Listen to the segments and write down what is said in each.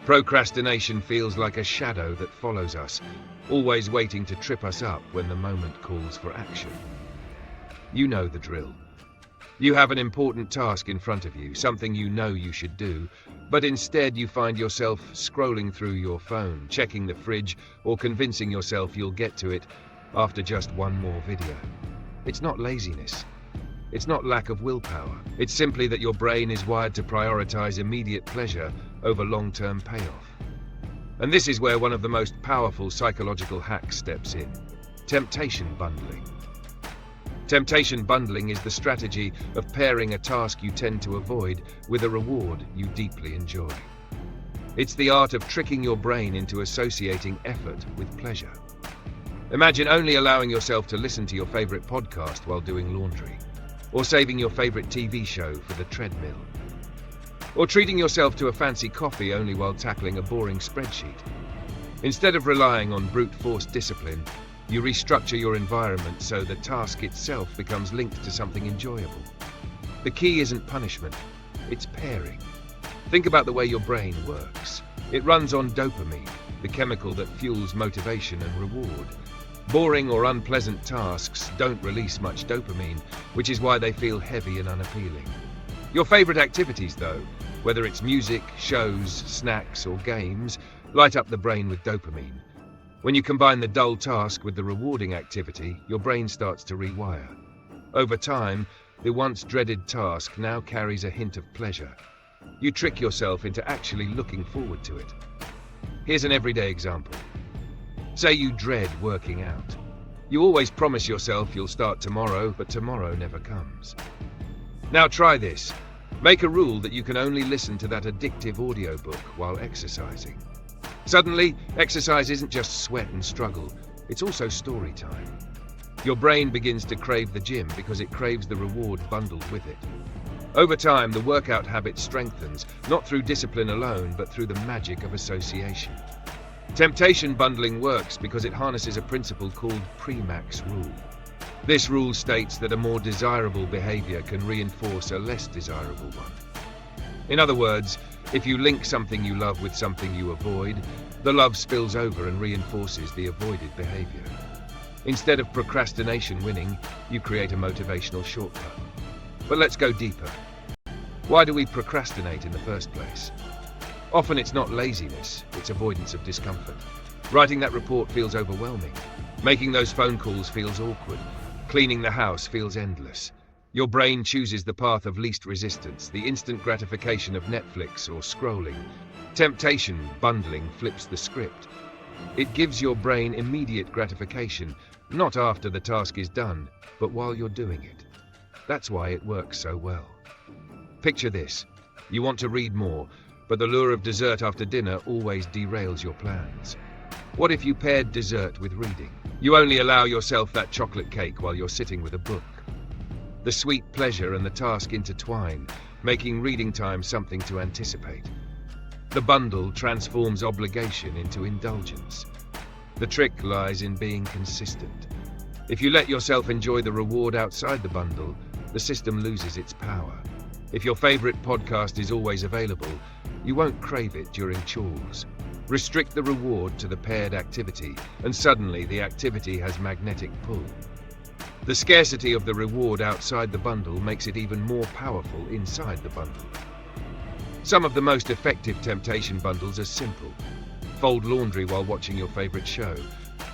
Procrastination feels like a shadow that follows us, always waiting to trip us up when the moment calls for action. You know the drill. You have an important task in front of you, something you know you should do, but instead you find yourself scrolling through your phone, checking the fridge, or convincing yourself you'll get to it after just one more video. It's not laziness. It's not lack of willpower. It's simply that your brain is wired to prioritize immediate pleasure over long-term payoff. And this is where one of the most powerful psychological hacks steps in: temptation bundling. Temptation bundling is the strategy of pairing a task you tend to avoid with a reward you deeply enjoy. It's the art of tricking your brain into associating effort with pleasure. Imagine only allowing yourself to listen to your favorite podcast while doing laundry, or saving your favorite TV show for the treadmill, or treating yourself to a fancy coffee only while tackling a boring spreadsheet. Instead of relying on brute force discipline, you restructure your environment so the task itself becomes linked to something enjoyable. The key isn't punishment, it's pairing. Think about the way your brain works. It runs on dopamine, the chemical that fuels motivation and reward. Boring or unpleasant tasks don't release much dopamine, which is why they feel heavy and unappealing. Your favorite activities, though, whether it's music, shows, snacks, or games, light up the brain with dopamine. When you combine the dull task with the rewarding activity, your brain starts to rewire. Over time, the once dreaded task now carries a hint of pleasure. You trick yourself into actually looking forward to it. Here's an everyday example. Say you dread working out. You always promise yourself you'll start tomorrow, but tomorrow never comes. Now try this. Make a rule that you can only listen to that addictive audiobook while exercising. Suddenly, exercise isn't just sweat and struggle, it's also story time. Your brain begins to crave the gym because it craves the reward bundled with it. Over time, the workout habit strengthens, not through discipline alone, but through the magic of association. Temptation bundling works because it harnesses a principle called Premax rule. This rule states that a more desirable behavior can reinforce a less desirable one. In other words, if you link something you love with something you avoid, the love spills over and reinforces the avoided behavior. Instead of procrastination winning, you create a motivational shortcut. But let's go deeper. Why do we procrastinate in the first place? Often it's not laziness, it's avoidance of discomfort. Writing that report feels overwhelming. Making those phone calls feels awkward. Cleaning the house feels endless. Your brain chooses the path of least resistance, the instant gratification of Netflix or scrolling. Temptation bundling flips the script. It gives your brain immediate gratification, not after the task is done, but while you're doing it. That's why it works so well. Picture this. You want to read more, but the lure of dessert after dinner always derails your plans. What if you paired dessert with reading? You only allow yourself that chocolate cake while you're sitting with a book. The sweet pleasure and the task intertwine, making reading time something to anticipate. The bundle transforms obligation into indulgence. The trick lies in being consistent. If you let yourself enjoy the reward outside the bundle, the system loses its power. If your favorite podcast is always available, you won't crave it during chores. Restrict the reward to the paired activity, and suddenly the activity has magnetic pull. The scarcity of the reward outside the bundle makes it even more powerful inside the bundle. Some of the most effective temptation bundles are simple. Fold laundry while watching your favorite show.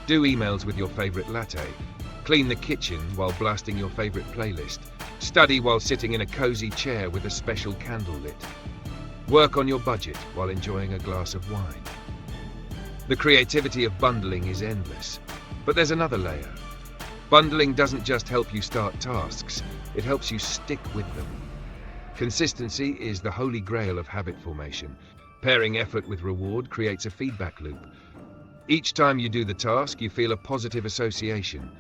Do emails with your favorite latte. Clean the kitchen while blasting your favorite playlist. Study while sitting in a cozy chair with a special candle lit. Work on your budget while enjoying a glass of wine. The creativity of bundling is endless. But there's another layer. Bundling doesn't just help you start tasks, it helps you stick with them. Consistency is the holy grail of habit formation. Pairing effort with reward creates a feedback loop. Each time you do the task, you feel a positive association.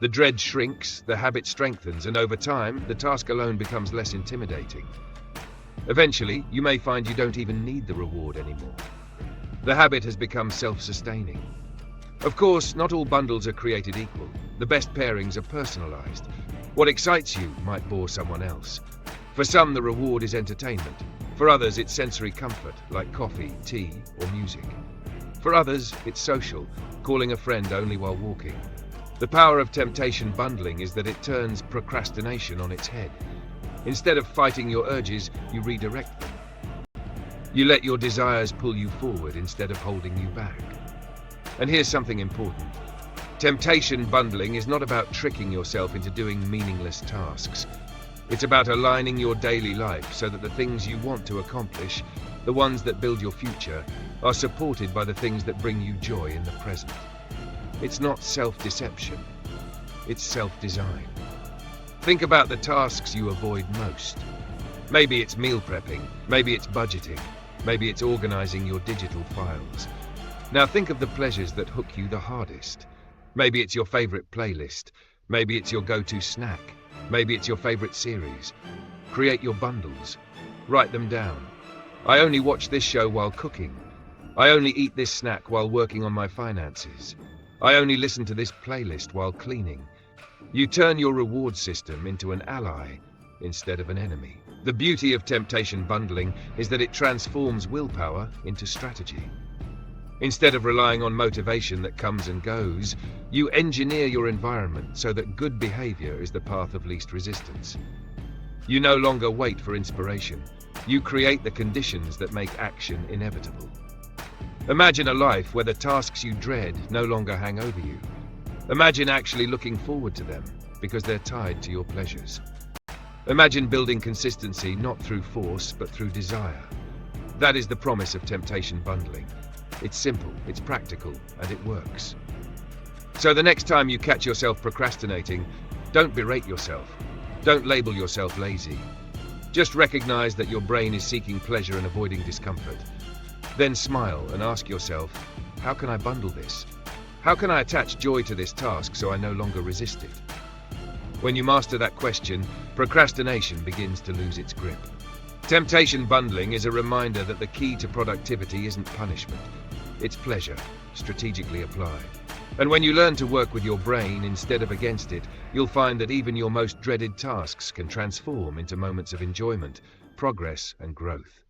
The dread shrinks, the habit strengthens, and over time, the task alone becomes less intimidating. Eventually, you may find you don't even need the reward anymore. The habit has become self-sustaining. Of course, not all bundles are created equal. The best pairings are personalized. What excites you might bore someone else. For some, the reward is entertainment. For others, it's sensory comfort, like coffee, tea, or music. For others, it's social, calling a friend only while walking. The power of temptation bundling is that it turns procrastination on its head. Instead of fighting your urges, you redirect them. You let your desires pull you forward instead of holding you back. And here's something important. Temptation bundling is not about tricking yourself into doing meaningless tasks. It's about aligning your daily life so that the things you want to accomplish, the ones that build your future, are supported by the things that bring you joy in the present. It's not self-deception. It's self-design. Think about the tasks you avoid most. Maybe it's meal prepping, maybe it's budgeting, maybe it's organizing your digital files. Now think of the pleasures that hook you the hardest. Maybe it's your favorite playlist, maybe it's your go-to snack, maybe it's your favorite series. Create your bundles. Write them down. I only watch this show while cooking. I only eat this snack while working on my finances. I only listen to this playlist while cleaning. You turn your reward system into an ally instead of an enemy. The beauty of temptation bundling is that it transforms willpower into strategy. Instead of relying on motivation that comes and goes, you engineer your environment so that good behavior is the path of least resistance. You no longer wait for inspiration. You create the conditions that make action inevitable. Imagine a life where the tasks you dread no longer hang over you. Imagine actually looking forward to them because they're tied to your pleasures. Imagine building consistency not through force but through desire. That is the promise of temptation bundling. It's simple, it's practical, and it works. So the next time you catch yourself procrastinating, don't berate yourself. Don't label yourself lazy. Just recognize that your brain is seeking pleasure and avoiding discomfort. Then smile and ask yourself, how can I bundle this? How can I attach joy to this task so I no longer resist it? When you master that question, procrastination begins to lose its grip. Temptation bundling is a reminder that the key to productivity isn't punishment. It's pleasure, strategically applied. And when you learn to work with your brain instead of against it, you'll find that even your most dreaded tasks can transform into moments of enjoyment, progress, and growth.